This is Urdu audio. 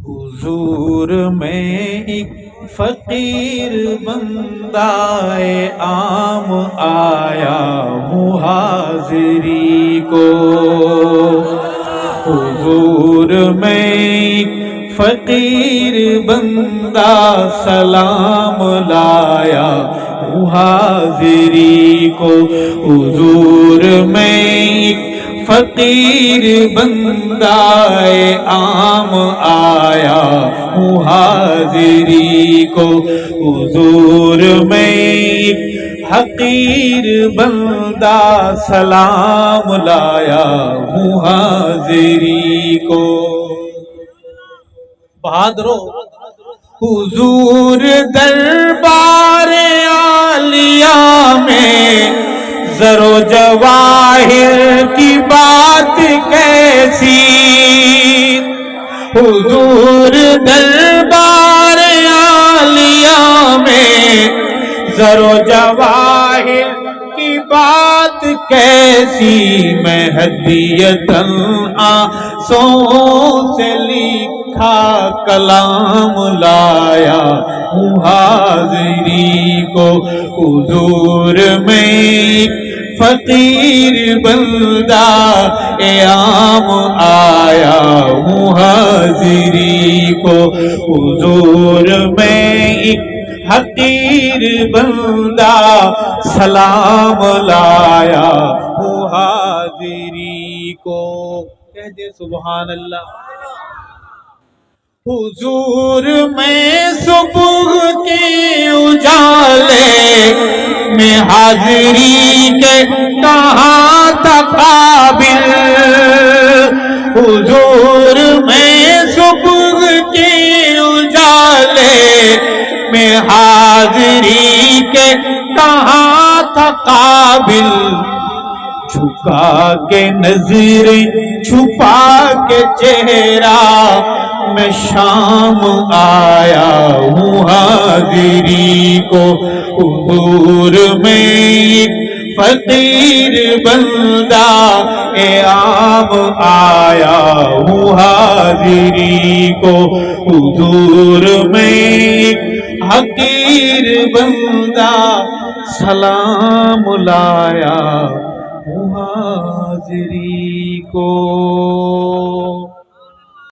حضور میں ایک فقیر بندہ عام آیا ہوں حاضری کو، حضور میں ایک فقیر بندہ سلام لایا ہوں حاضری کو، حضور میں ایک فقیر بندہ عام آیا ہوں حاضری کو، حضور میں ایک حقیر بندہ سلام لایا ہوں حاضری کو۔ بہادرو حضور دربار عالیہ میں زر و جواہر کی بات کیسی، حضور دربار عالیہ میں زر و جواہر کی بات کیسی، میں ہدیۃً آنسوں سے لکھا کلام لایا ہوں حاضری کو، حضور میں ایک فقیر بندہ عام آیا ہوں حاضری کو، حضور میں ایک حقیر بندہ سلام لایا ہوں حاضری کو۔ کہہ دے سبحان اللہ۔ حضور میں صبح کے اجالے میں حاضری کے کہاں تھا قابل، حضور میں صبح کے اجالے میں حاضری کے کہاں تھا قابل، جھکا کے نظریں چھپا کے چہرہ میں شام آیا ہوں حاضری کو، حضور میں ایک فقیر بندہ عام آیا ہوں حاضری کو، حضور میں ایک حقیر بندہ سلام لایا ہوں حاضری کو۔